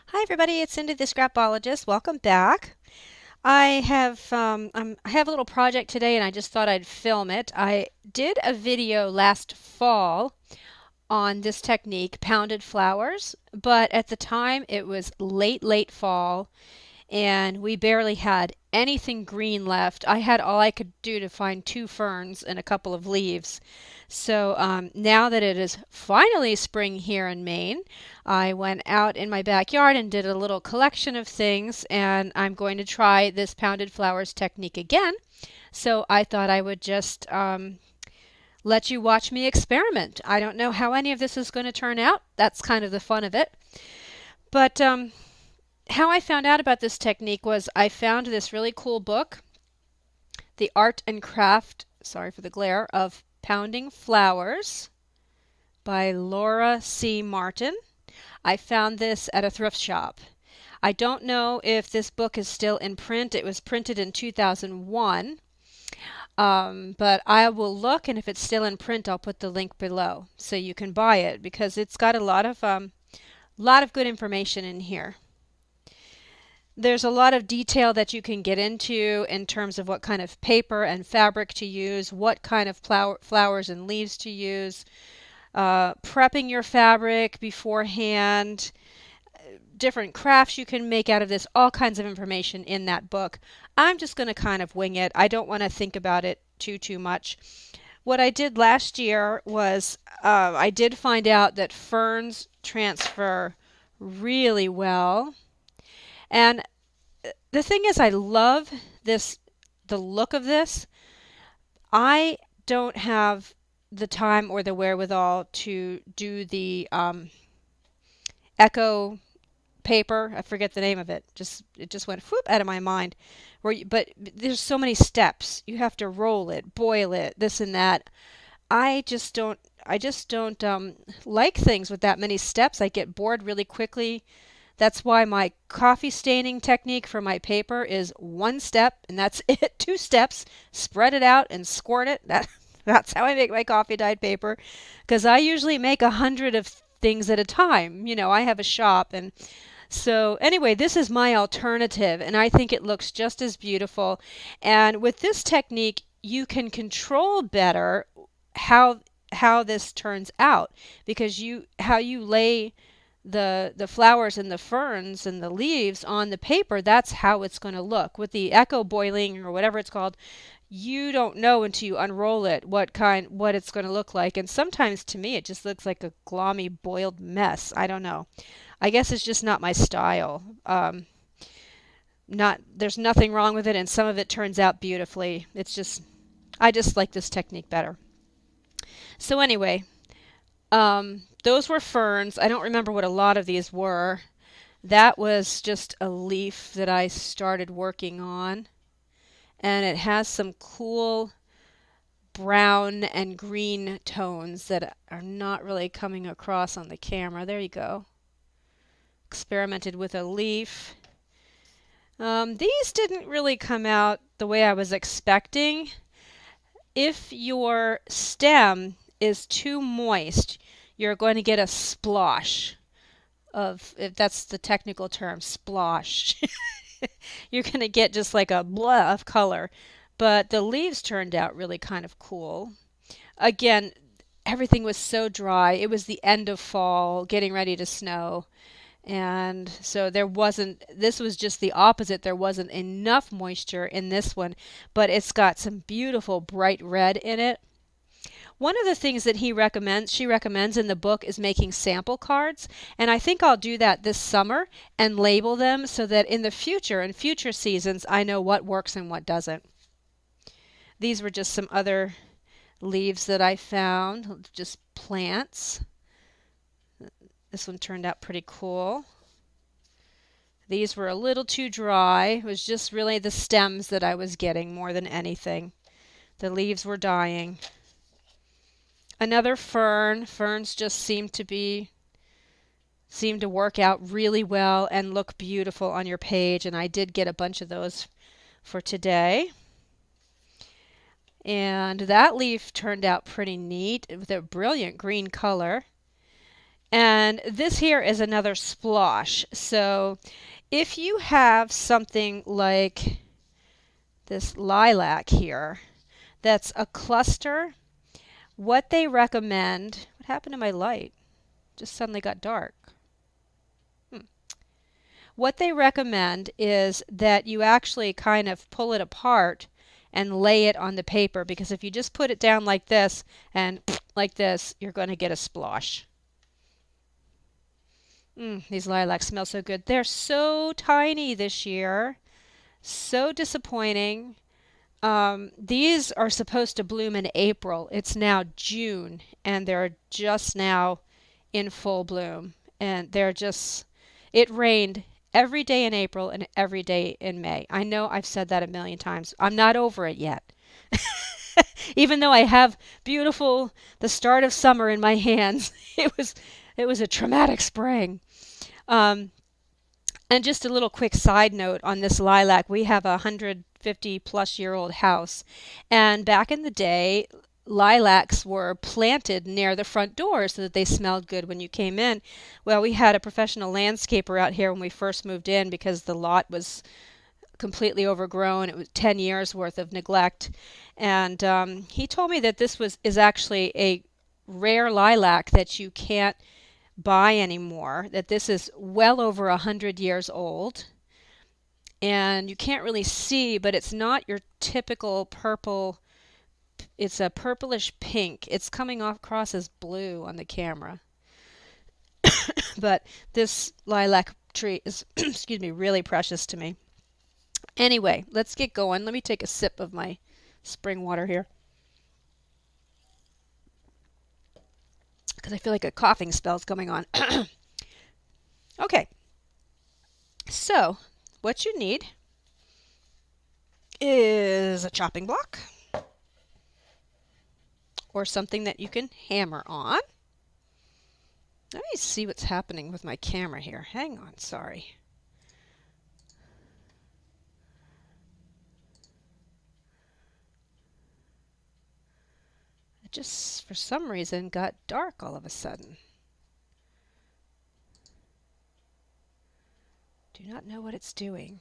Hi everybody, it's Cindy the Scrapologist. Welcome back. I have a little project today and I just thought I'd film it. I did a video last fall on this technique, pounded flowers, but at the time it was late fall and we barely had anything green left. I had all I could do to find two ferns and a couple of leaves. So now that it is finally spring here in Maine, I went out in my backyard and did a little collection of things, and I'm going to try this pounded flowers technique again. So I thought I would just let you watch me experiment. I don't know how any of this is going to turn out. That's kind of the fun of it. But how I found out about this technique was I found this really cool book, The Art and Craft, sorry for the glare, of Pounding Flowers by Laura C. Martin. I found this at a thrift shop. I don't know if this book is still in print. It was printed in 2001. But I will look, and if it's still in print, I'll put the link below so you can buy it because it's got a lot of good information in here. There's a lot of detail that you can get into in terms of what kind of paper and fabric to use, what kind of flowers and leaves to use, prepping your fabric beforehand, different crafts you can make out of this, all kinds of information in that book. I'm just going to kind of wing it. I don't want to think about it too much. What I did last year was I did find out that ferns transfer really well. And the thing is, I love the look of this. I don't have the time or the wherewithal to do the echo paper. I forget the name of it. It just went whoop out of my mind. But there's so many steps. You have to roll it, boil it, this and that. I just don't like things with that many steps. I get bored really quickly. That's why my coffee staining technique for my paper is one step, and that's it. Two steps, spread it out and squirt it. That's how I make my coffee dyed paper, because I usually make 100 of things at a time. You know, I have a shop, and so anyway, this is my alternative, and I think it looks just as beautiful. And with this technique, you can control better how this turns out, because how you lay the flowers and the ferns and the leaves on the paper, that's how it's going to look. With the echo boiling or whatever it's called, you don't know until you unroll it what it's going to look like. And sometimes to me it just looks like a glommy boiled mess. I don't know. I guess it's just not my style. Not There's nothing wrong with it, and some of it turns out beautifully. I just like this technique better. So anyway, those were ferns. I don't remember what a lot of these were. That was just a leaf that I started working on. And it has some cool brown and green tones that are not really coming across on the camera. There you go. Experimented with a leaf. These didn't really come out the way I was expecting. If your stem is too moist, you're going to get a splosh if that's the technical term, splosh. You're going to get just like a blah of color. But the leaves turned out really kind of cool. Again, everything was so dry. It was the end of fall, getting ready to snow. And so this was just the opposite. There wasn't enough moisture in this one, but it's got some beautiful bright red in it. One of the things that she recommends in the book is making sample cards, and I think I'll do that this summer and label them so that in future seasons, I know what works and what doesn't. These were just some other leaves that I found, just plants. This one turned out pretty cool. These were a little too dry. It was just really the stems that I was getting more than anything. The leaves were dying. Another fern. Ferns just seem to work out really well and look beautiful on your page, and I did get a bunch of those for today. And that leaf turned out pretty neat with a brilliant green color. And this here is another splosh. So if you have something like this lilac here that's a cluster, what they recommend, what happened to my light? Just suddenly got dark. What they recommend is that you actually kind of pull it apart and lay it on the paper, because if you just put it down like this and like this, you're going to get a splosh. These lilacs smell so good. They're so tiny this year. So disappointing. These are supposed to bloom in April. It's now June, and they're just now in full bloom. And they're just, it rained every day in April and every day in May. I know I've said that a million times. I'm not over it yet. Even though I have the start of summer in my hands, it was a traumatic spring. Um, and just a little quick side note on this lilac. We have a 150-plus-year-old house. And back in the day, lilacs were planted near the front door so that they smelled good when you came in. Well, we had a professional landscaper out here when we first moved in because the lot was completely overgrown. It was 10 years worth of neglect. And he told me that is actually a rare lilac that you can't buy anymore, that this is well over 100 years old, and you can't really see, but it's not your typical purple. It's a purplish pink. It's coming across as blue on the camera. But this lilac tree is excuse me, really precious to me. Anyway, let's get going. Let me take a sip of my spring water here, because I feel like a coughing spell is going on. Okay, so what you need is a chopping block or something that you can hammer on. Let me see what's happening with my camera here. Hang on, sorry. It just, for some reason, got dark all of a sudden. Do not know what it's doing.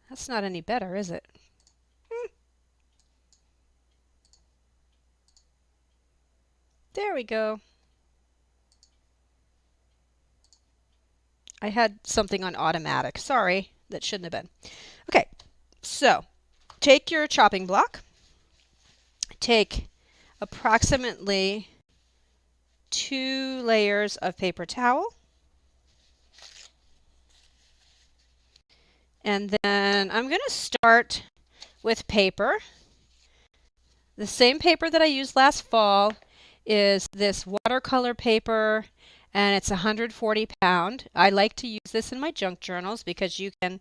That's not any better, is it? There we go. I had something on automatic. Sorry, that shouldn't have been. Okay, so take your chopping block. Take approximately 2 layers of paper towel. And then I'm going to start with paper. The same paper that I used last fall is this watercolor paper, and it's 140 pound. I like to use this in my junk journals because you can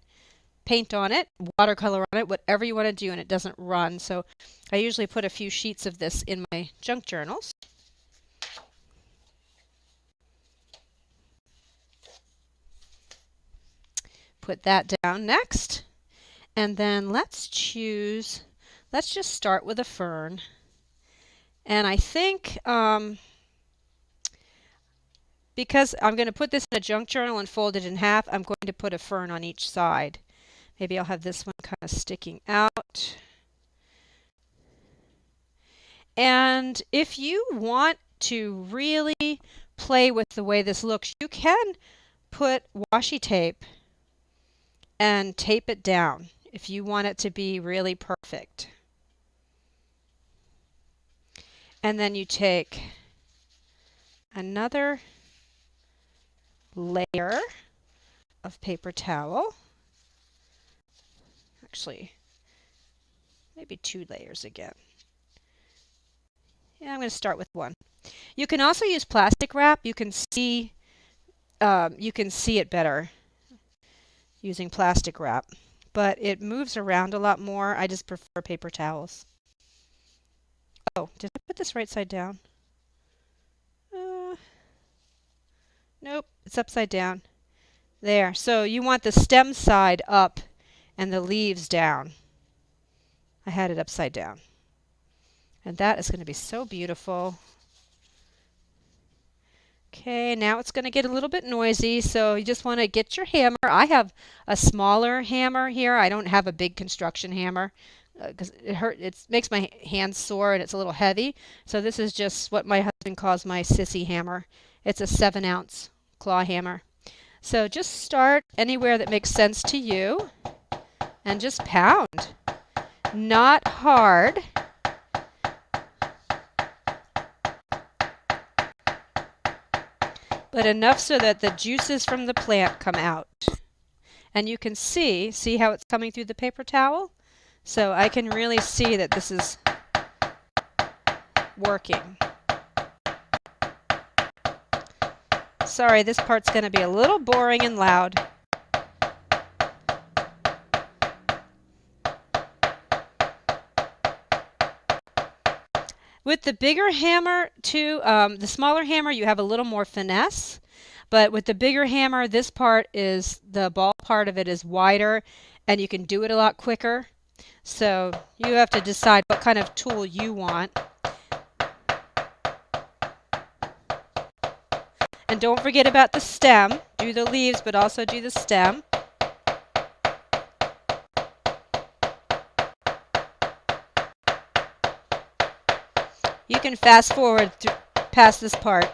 paint on it, watercolor on it, whatever you want to do, and it doesn't run. So I usually put a few sheets of this in my junk journals. Put that down next. And then let's just start with a fern. And I think because I'm going to put this in a junk journal and fold it in half, I'm going to put a fern on each side. Maybe I'll have this one kind of sticking out. And if you want to really play with the way this looks, you can put washi tape and tape it down if you want it to be really perfect. And then you take another layer of paper towel. Actually, maybe 2 layers again. Yeah, I'm going to start with 1. You can also use plastic wrap. You can see it better using plastic wrap, but it moves around a lot more. I just prefer paper towels. Oh, did I put this right side down? Nope, it's upside down. There. So you want the stem side up and the leaves down. I had it upside down. And that is going to be so beautiful. Okay, now it's going to get a little bit noisy, so you just want to get your hammer. I have a smaller hammer here. I don't have a big construction hammer because it makes my hands sore and it's a little heavy. So this is just what my husband calls my sissy hammer. It's a 7-ounce claw hammer. So just start anywhere that makes sense to you and just pound. Not hard. But enough so that the juices from the plant come out. And you can see how it's coming through the paper towel? So I can really see that this is working. Sorry, this part's going to be a little boring and loud. With the bigger hammer, too, the smaller hammer, you have a little more finesse. But with the bigger hammer, this part is, the ball part of it is wider, and you can do it a lot quicker. So you have to decide what kind of tool you want. And don't forget about the stem. Do the leaves, but also do the stem. You can fast forward past this part.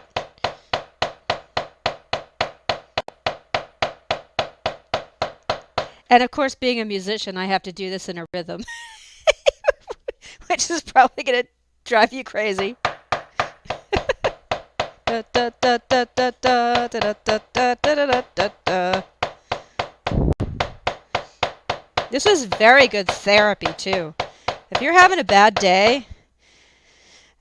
And of course, being a musician, I have to do this in a rhythm, which is probably going to drive you crazy. This is very good therapy, too. If you're having a bad day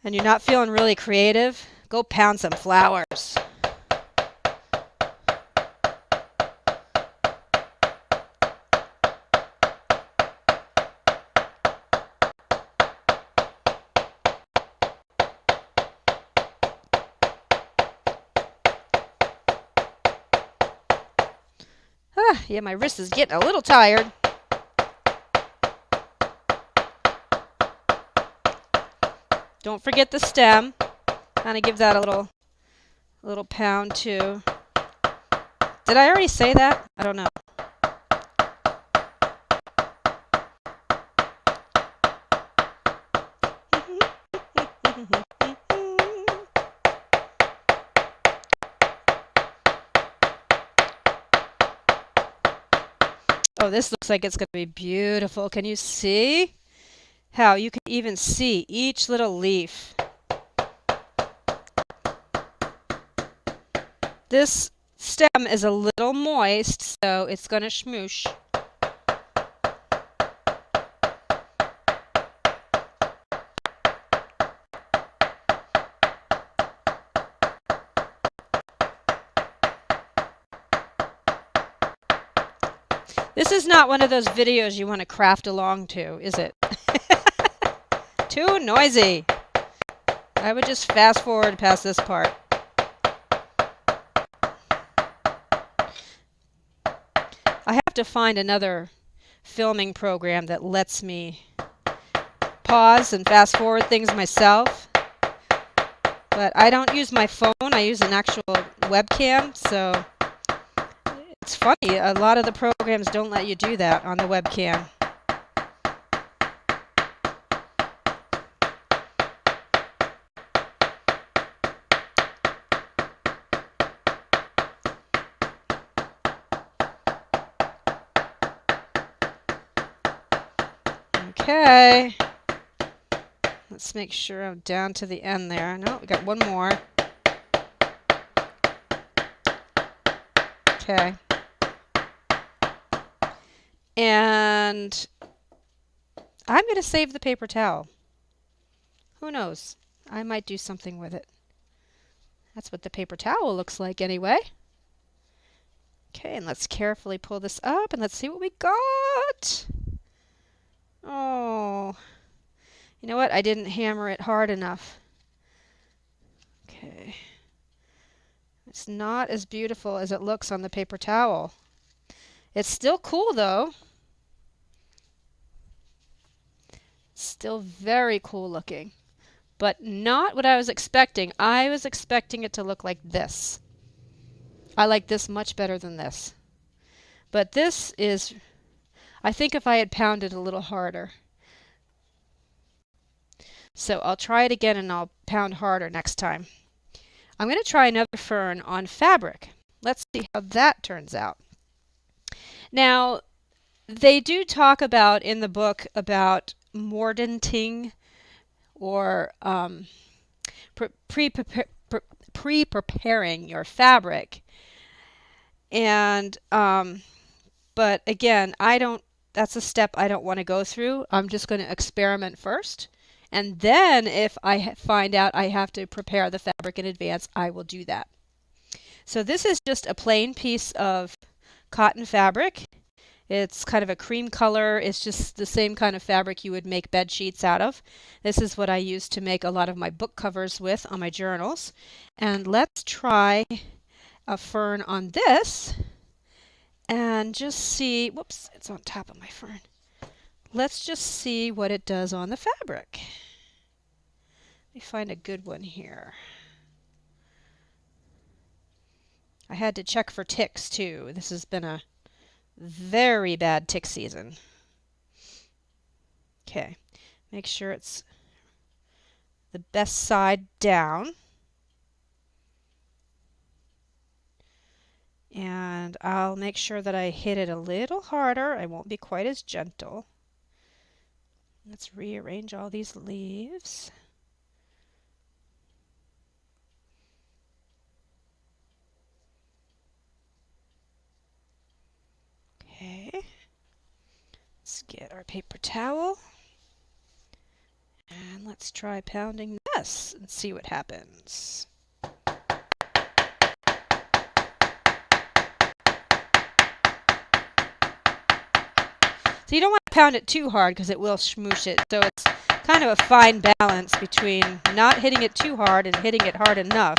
and you're not feeling really creative, go pound some flowers. Yeah, my wrist is getting a little tired. Don't forget the stem. Kind of give that a little pound too. Did I already say that? I don't know. Oh, this looks like it's going to be beautiful. Can you see how you can even see each little leaf? This stem is a little moist, so it's going to smoosh. This is not one of those videos you want to craft along to, is it? Too noisy. I would just fast forward past this part. I have to find another filming program that lets me pause and fast forward things myself. But I don't use my phone, I use an actual webcam, so it's funny, a lot of the programs don't let you do that on the webcam. Okay, let's make sure I'm down to the end there. No, we got one more. Okay. And I'm going to save the paper towel. Who knows? I might do something with it. That's what the paper towel looks like anyway. Okay, and let's carefully pull this up and let's see what we got. Oh, you know what? I didn't hammer it hard enough. Okay. It's not as beautiful as it looks on the paper towel. It's still cool though. Still very cool looking. but not what I was expecting. I was expecting it to look like this. I like this much better than this. But this is, I think if I had pounded a little harder. So I'll try it again and I'll pound harder next time. I'm going to try another fern on fabric. Let's see how that turns out. Now, they do talk about in the book about mordanting or pre-preparing your fabric. And but again, that's a step I don't want to go through. I'm just going to experiment first. And then if I find out I have to prepare the fabric in advance, I will do that. So this is just a plain piece of cotton fabric. It's kind of a cream color. It's just the same kind of fabric you would make bed sheets out of. This is what I use to make a lot of my book covers with on my journals. And let's try a fern on this and just see, whoops, it's on top of my fern. Let's just see what it does on the fabric. Let me find a good one here. I had to check for ticks too. This has been a very bad tick season. Okay, make sure it's the best side down. And I'll make sure that I hit it a little harder. I won't be quite as gentle. Let's rearrange all these leaves. Okay. Let's get our paper towel. And let's try pounding this and see what happens. So you don't want to pound it too hard because it will smoosh it. So it's kind of a fine balance between not hitting it too hard and hitting it hard enough.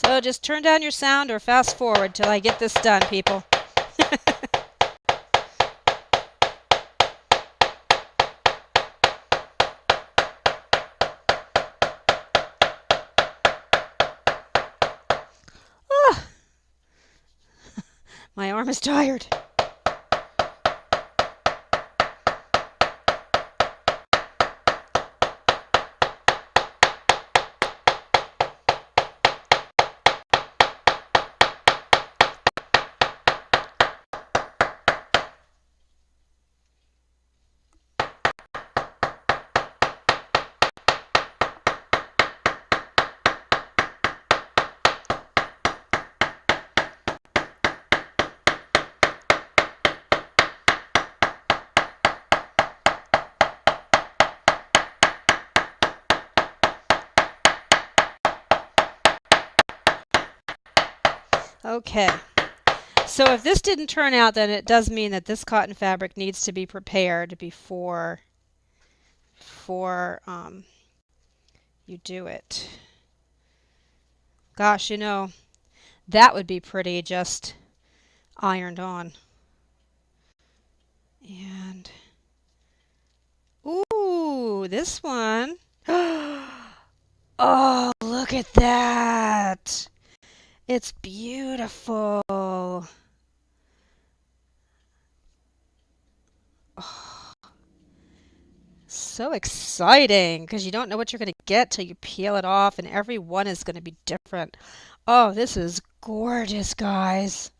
So just turn down your sound or fast forward till I get this done, people. Ah, my arm is tired. Okay, so if this didn't turn out, then it does mean that this cotton fabric needs to be prepared before you do it. Gosh, you know, that would be pretty just ironed on. And, ooh, this one. Oh, look at that. It's beautiful. Oh, so exciting because you don't know what you're going to get till you peel it off, and every one is going to be different. Oh, this is gorgeous, guys.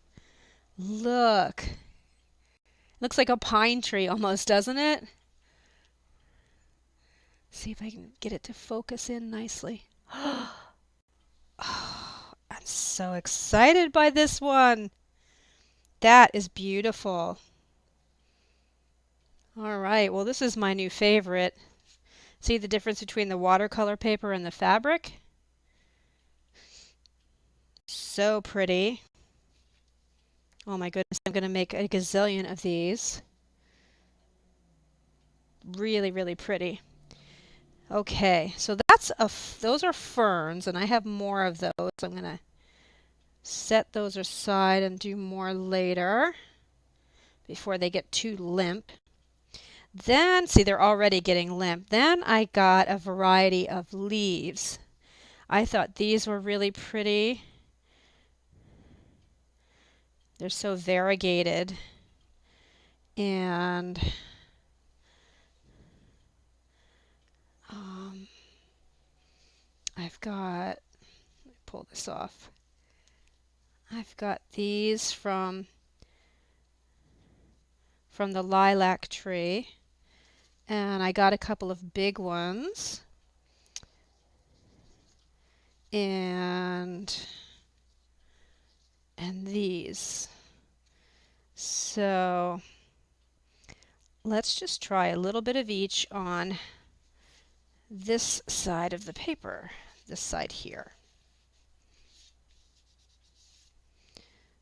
Look. Looks like a pine tree almost, doesn't it? See if I can get it to focus in nicely. Oh, I'm so excited by this one. That is beautiful. All right, well, this is my new favorite. See the difference between the watercolor paper and the fabric? So pretty. Oh my goodness, I'm going to make a gazillion of these. Really, really pretty. Okay, so those are ferns, and I have more of those. I'm going to set those aside and do more later before they get too limp. Then, see, they're already getting limp. Then I got a variety of leaves. I thought these were really pretty. They're so variegated. And I've got, let me pull this off. I've got these from the lilac tree. And I got a couple of big ones. And these. So let's just try a little bit of each on this side of the paper, this side here.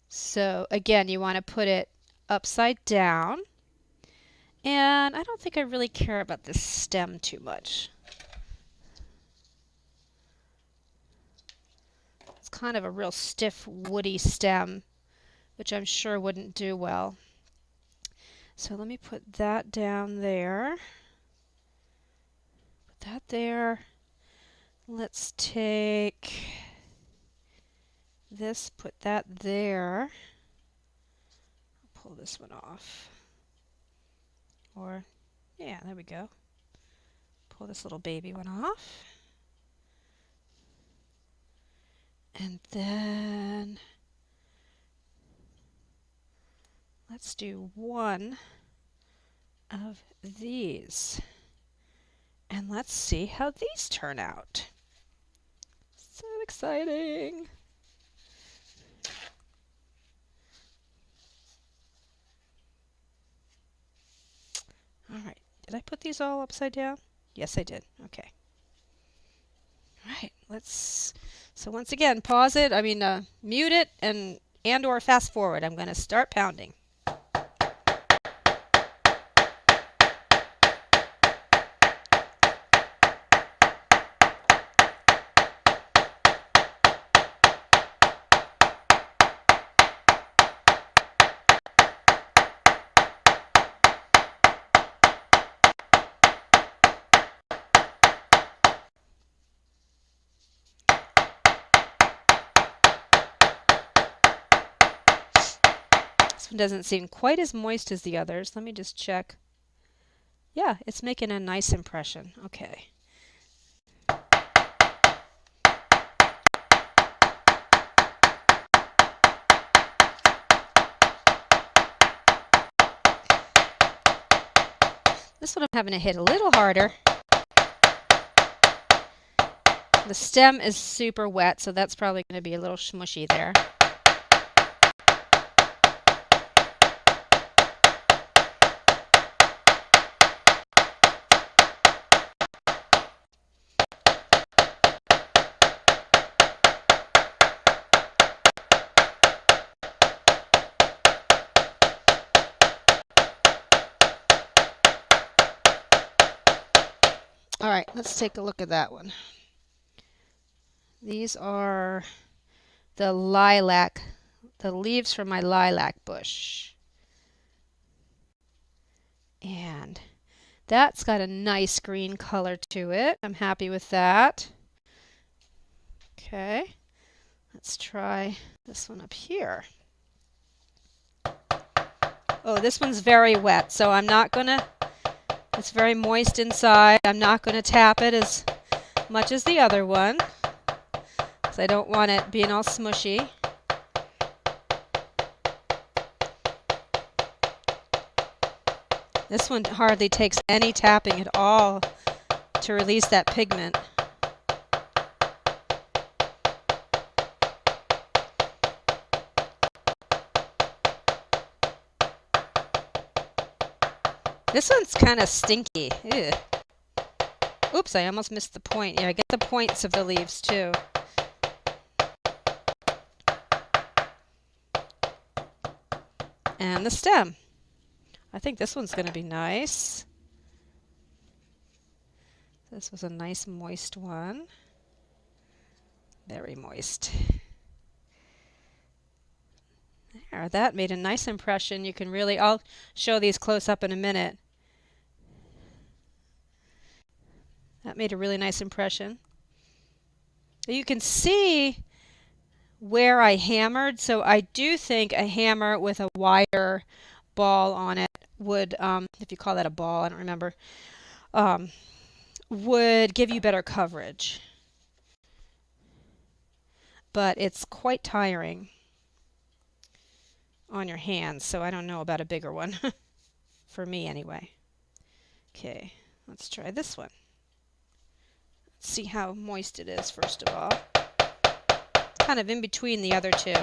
So again, you want to put it upside down. And I don't think I really care about this stem too much. It's kind of a real stiff, woody stem, which I'm sure wouldn't do well. So let me put that down there. Put that there. Let's take this, put that there. I'll pull this one off. Or, yeah, there we go. Pull this little baby one off. And then let's do one of these. And let's see how these turn out. So exciting. All right. Did I put these all upside down? Yes, I did. Okay. All right. So once again, pause it. Mute it and or fast forward. I'm going to start pounding. This one doesn't seem quite as moist as the others. Let me just check. Yeah, it's making a nice impression. Okay. This one I'm having to hit a little harder. The stem is super wet, so that's probably going to be a little smushy there. All right, let's take a look at that one. These are the leaves from my lilac bush. And that's got a nice green color to it. I'm happy with that. Okay, let's try this one up here. Oh, this one's very wet, so I'm not gonna, it's very moist inside. I'm not gonna tap it as much as the other one, because I don't want it being all smushy. This one hardly takes any tapping at all. to release that pigment. This one's kind of stinky. Ew. Oops, I almost missed the point. Yeah, get the points of the leaves too. And the stem. I think this one's going to be nice. This was a nice moist one. Very moist. There, that made a nice impression. You can really, I'll show these close up in a minute. That made a really nice impression. You can see where I hammered, so I do think a hammer with a wider ball on it would, if you call that a ball, I don't remember, would give you better coverage. But it's quite tiring on your hands, so I don't know about a bigger one. For me anyway. Okay, let's try this one. Let's see how moist it is first of all. It's kind of in between the other two.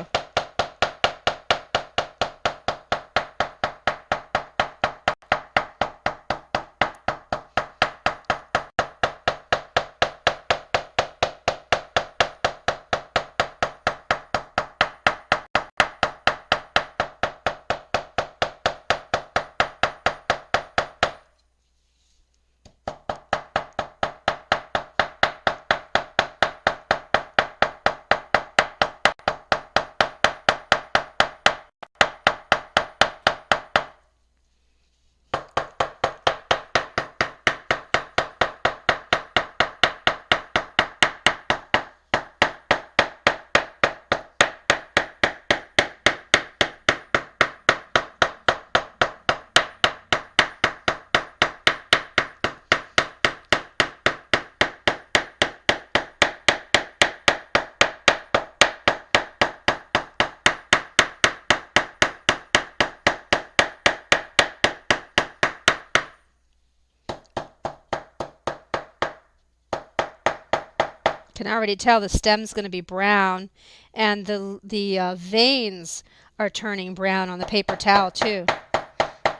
Can already tell the stem's going to be brown, and the veins are turning brown on the paper towel too.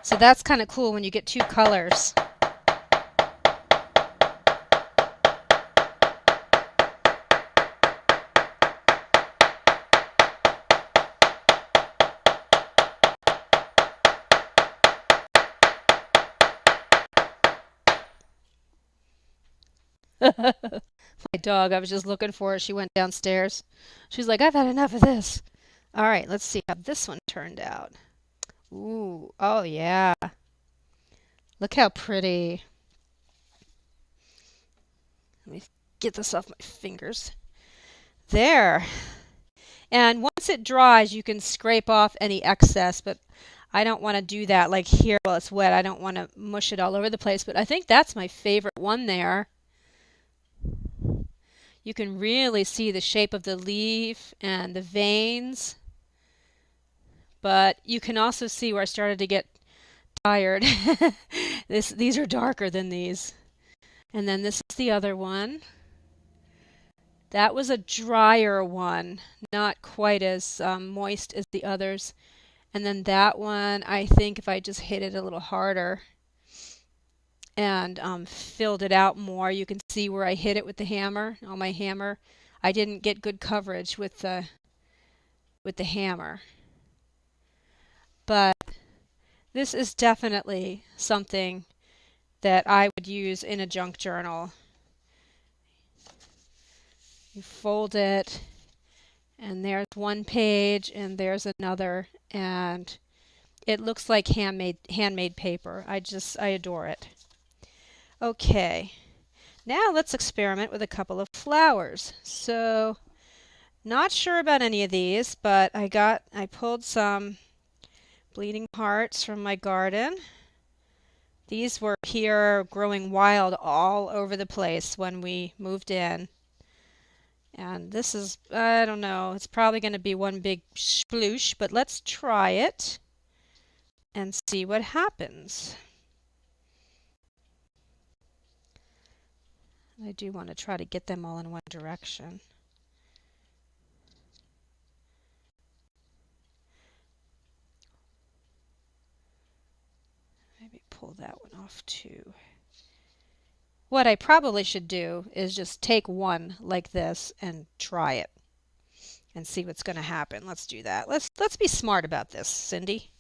So that's kind of cool when you get two colors. My dog, I was just looking for her. She went downstairs. She's like, I've had enough of this. All right, let's see how this one turned out. Ooh, oh yeah. Look how pretty. Let me get this off my fingers. There. And once it dries, you can scrape off any excess, but I don't want to do that like here while it's wet. I don't want to mush it all over the place, but I think that's my favorite one there. You can really see the shape of the leaf and the veins, but you can also see where I started to get tired. These are darker than these. And then this is the other one. That was a drier one, not quite as moist as the others. And then that one, I think if I just hit it a little harder and filled it out more, you can see where I hit it with the hammer, on my hammer. I didn't get good coverage with the hammer. But this is definitely something that I would use in a junk journal. You fold it, and there's one page, and there's another, and it looks like handmade paper. I adore it. Okay, now let's experiment with a couple of flowers. So, not sure about any of these, but I pulled some bleeding hearts from my garden. These were here growing wild all over the place when we moved in. And this is, I don't know, it's probably going to be one big sploosh, but let's try it and see what happens. I do want to try to get them all in one direction. Maybe pull that one off too. What I probably should do is just take one like this and try it and see what's going to happen. Let's do that. Let's be smart about this, Cindy.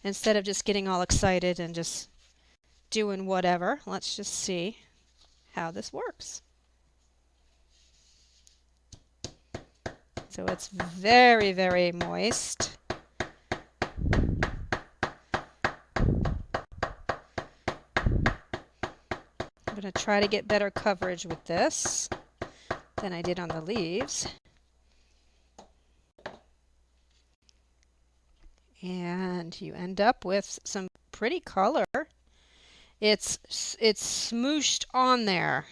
Instead of just getting all excited and just doing whatever, let's just see how this works. So it's very, very moist. I'm going to try to get better coverage with this than I did on the leaves. And you end up with some pretty color. It's smooshed on there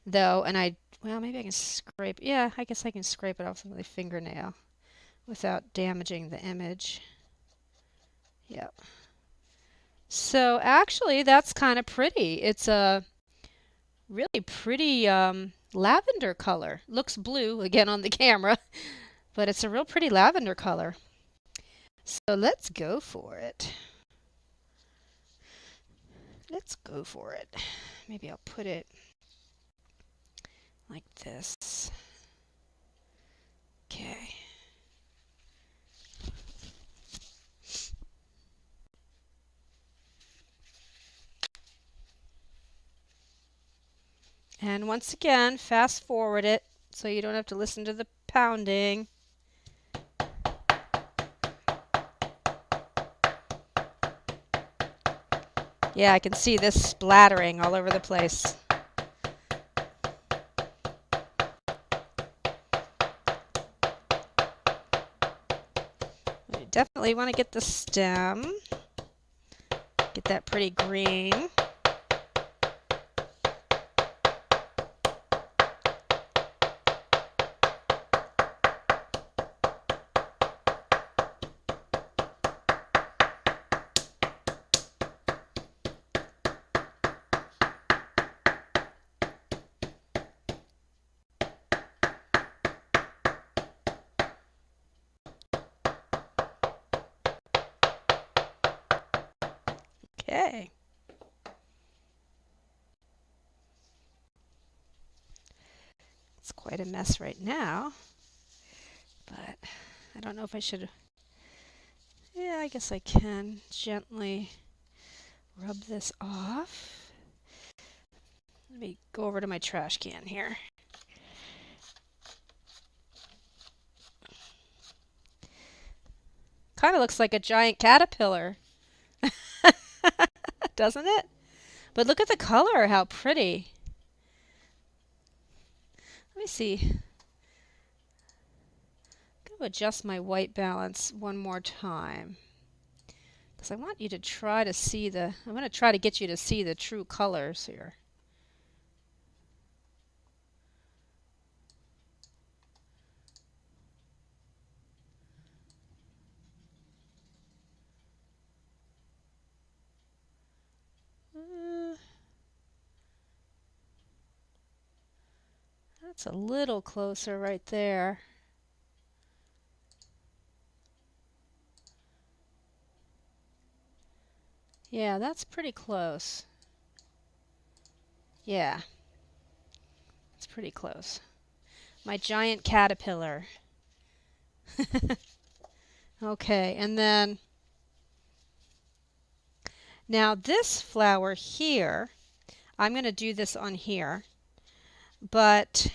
though, and well, maybe I can scrape. Yeah, I guess I can scrape it off with my fingernail without damaging the image. Yep. So actually that's kind of pretty. It's a really pretty lavender color. Looks blue again on the camera, but it's a real pretty lavender color. So let's go for it. Let's go for it. Maybe I'll put it like this. Okay. And once again, fast forward it so you don't have to listen to the pounding. Yeah, I can see this splattering all over the place. You definitely want to get the stem. Get that pretty green. Okay. It's quite a mess right now, but I don't know if I should. Yeah, I guess I can gently rub this off. Let me go over to my trash can here. Kind of looks like a giant caterpillar, doesn't it? But look at the color, how pretty. Let me see. I'm going to adjust my white balance one more time, because I want you to try to see I'm going to try to get you to see the true colors here. That's a little closer right there. Yeah, that's pretty close. Yeah, it's pretty close. My giant caterpillar. Okay, and then now this flower here, I'm going to do this on here, but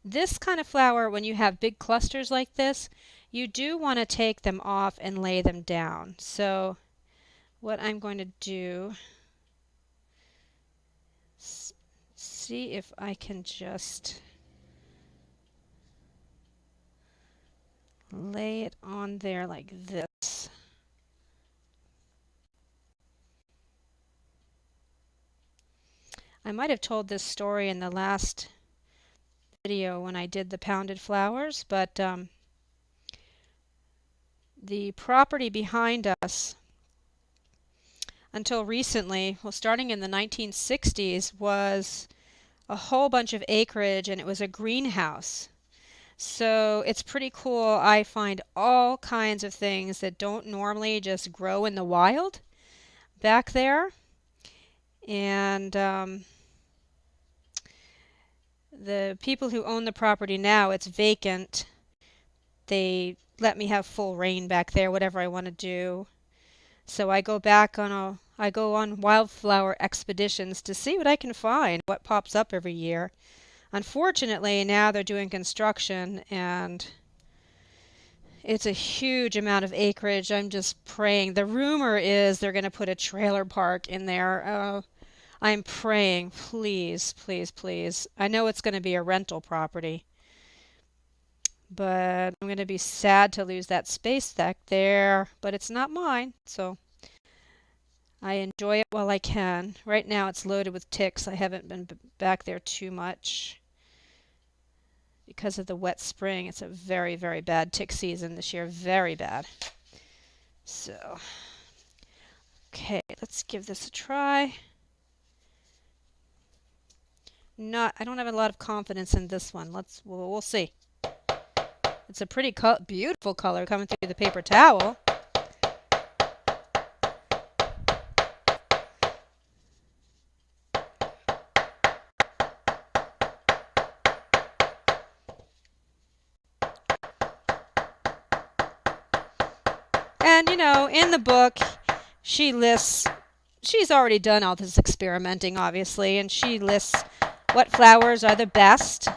this kind of flower, when you have big clusters like this, you do want to take them off and lay them down. So what I'm going to do, see if I can just lay it on there like this. I might have told this story in the last video when I did the pounded flowers, but the property behind us, until recently, well, starting in the 1960s, was a whole bunch of acreage and it was a greenhouse. So it's pretty cool. I find all kinds of things that don't normally just grow in the wild back there. And the people who own the property now, it's vacant. They let me have full reign back there, whatever I want to do. So I go on wildflower expeditions to see what I can find, what pops up every year. Unfortunately, now they're doing construction and it's a huge amount of acreage. I'm just praying. The rumor is they're going to put a trailer park in there. I'm praying, please, please, please. I know it's going to be a rental property, but I'm going to be sad to lose that space back there, but it's not mine, so I enjoy it while I can. Right now it's loaded with ticks. I haven't been back there too much because of the wet spring. It's a very, very bad tick season this year. Very bad. So, okay, let's give this a try. I don't have a lot of confidence in this one. We'll see. It's a pretty beautiful color coming through the paper towel. And you know, in the book, she's already done all this experimenting, obviously, and she lists what flowers are the best.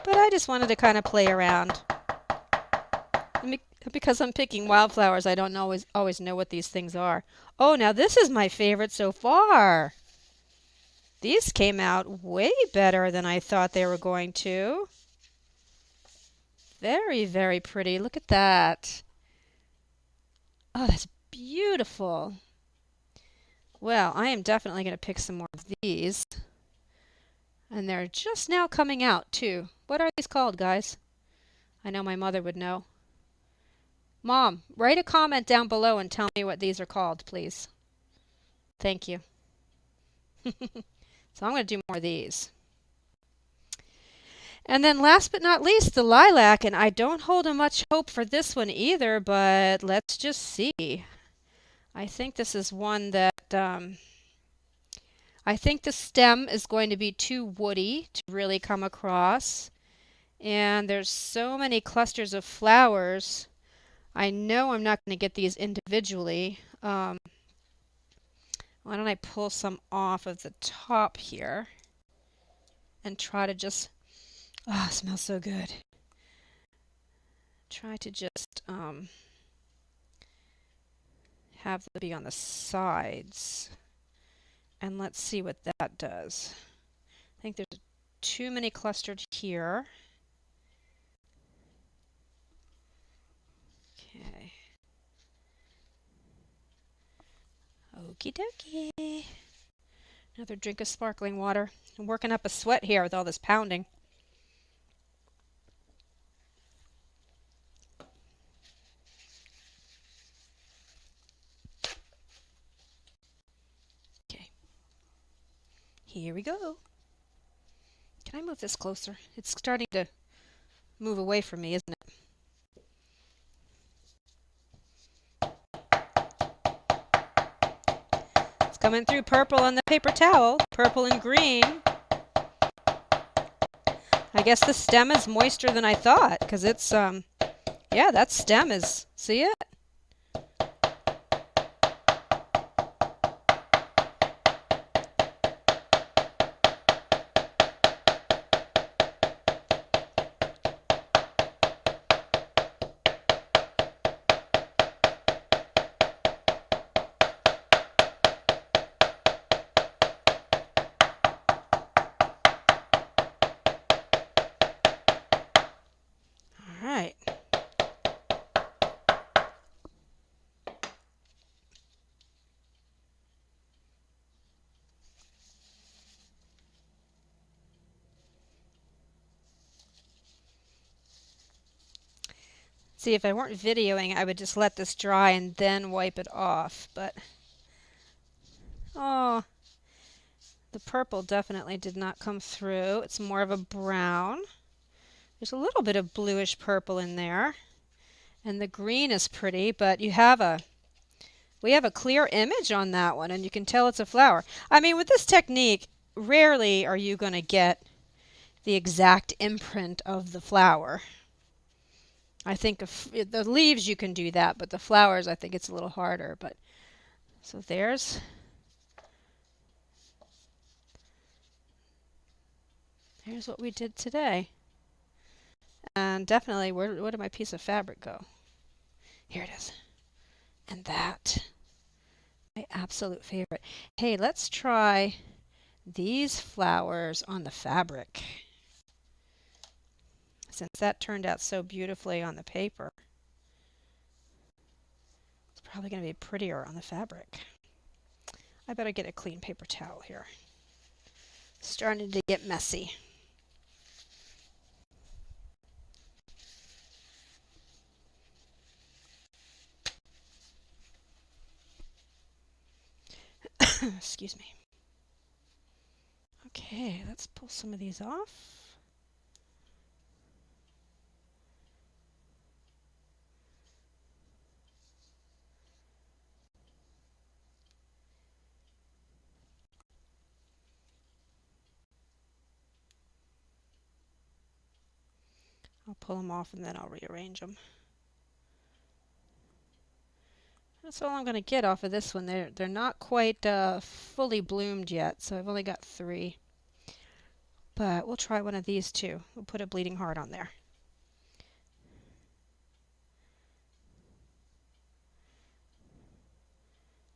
But I just wanted to kind of play around. Because I'm picking wildflowers, I don't always know what these things are. Oh, now this is my favorite so far. These came out way better than I thought they were going to. Very, very pretty. Look at that. Oh, that's beautiful. Well, I am definitely going to pick some more of these. And they're just now coming out, too. What are these called, guys? I know my mother would know. Mom, write a comment down below and tell me what these are called, please. Thank you. So I'm going to do more of these. And then last but not least, the lilac. And I don't hold much hope for this one either, but let's just see. I think this is one that I think the stem is going to be too woody to really come across. And there's so many clusters of flowers. I know I'm not going to get these individually. Why don't I pull some off of the top here and try to just, oh, it smells so good. Try to just have them be on the sides. And let's see what that does. I think there's too many clustered here. Okay. Okie dokie. Another drink of sparkling water. I'm working up a sweat here with all this pounding. Okay. Here we go. Can I move this closer? It's starting to move away from me, isn't it? Coming through purple on the paper towel, purple and green. I guess the stem is moister than I thought, because it's, yeah, that stem is, see it? See, if I weren't videoing, I would just let this dry and then wipe it off. But, oh, the purple definitely did not come through. It's more of a brown. There's a little bit of bluish purple in there. And the green is pretty, but we have a clear image on that one, and you can tell it's a flower. I mean, with this technique, rarely are you going to get the exact imprint of the flower. I think if the leaves you can do that, but the flowers I think it's a little harder. But so there's what we did today. And definitely, where did my piece of fabric go? Here it is. And that, my absolute favorite. Hey, let's try these flowers on the fabric. Since that turned out so beautifully on the paper, it's probably going to be prettier on the fabric. I better get a clean paper towel here. Starting to get messy. Excuse me. Okay, let's pull some of these off. I'll pull them off and then I'll rearrange them. That's all I'm going to get off of this one. They're not quite fully bloomed yet, so I've only got 3. But we'll try one of these too. We'll put a bleeding heart on there.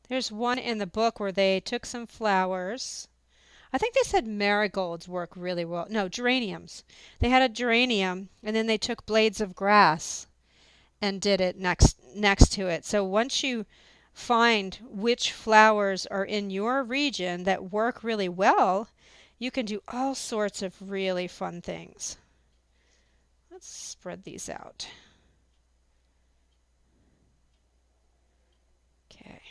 There's one in the book where they took some flowers. I think they said marigolds work really well. No, geraniums. They had a geranium, and then they took blades of grass and did it next to it. So once you find which flowers are in your region that work really well, you can do all sorts of really fun things. Let's spread these out. Okay.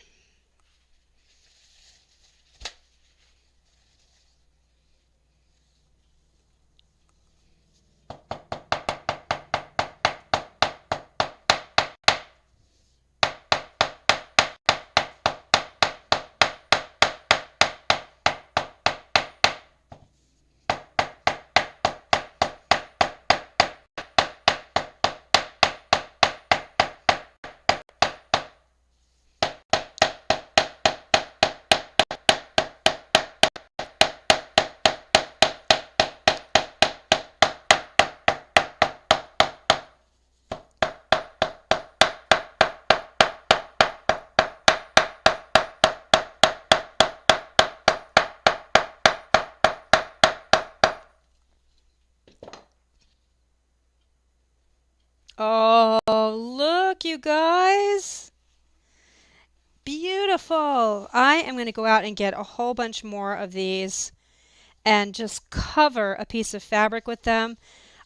Oh, look, you guys. Beautiful. I am going to go out and get a whole bunch more of these and just cover a piece of fabric with them.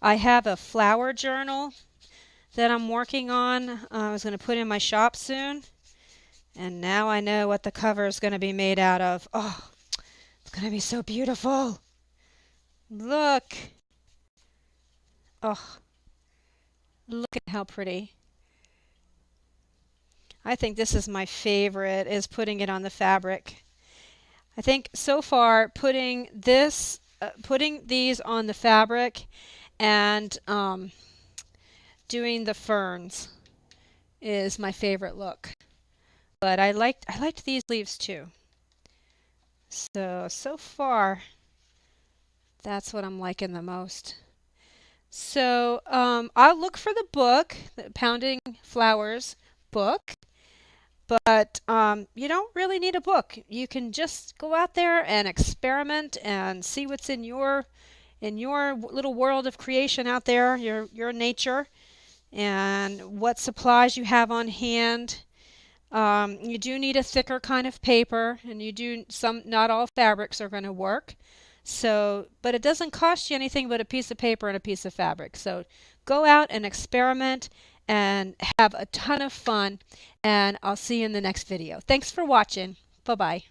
I have a flower journal that I'm working on. I was going to put in my shop soon. And now I know what the cover is going to be made out of. Oh, it's going to be so beautiful. Look. Oh, look at how pretty. I think this is my favorite, is putting it on the fabric. I think so far putting these on the fabric and doing the ferns is my favorite look. But I liked these leaves too. So far, that's what I'm liking the most. So I'll look for the book, the Pounding Flowers book. But you don't really need a book. You can just go out there and experiment and see what's in your little world of creation out there, your nature, and what supplies you have on hand. You do need a thicker kind of paper, and not all fabrics are going to work. So, but it doesn't cost you anything but a piece of paper and a piece of fabric. So go out and experiment and have a ton of fun, and I'll see you in the next video. Thanks for watching. Bye-bye.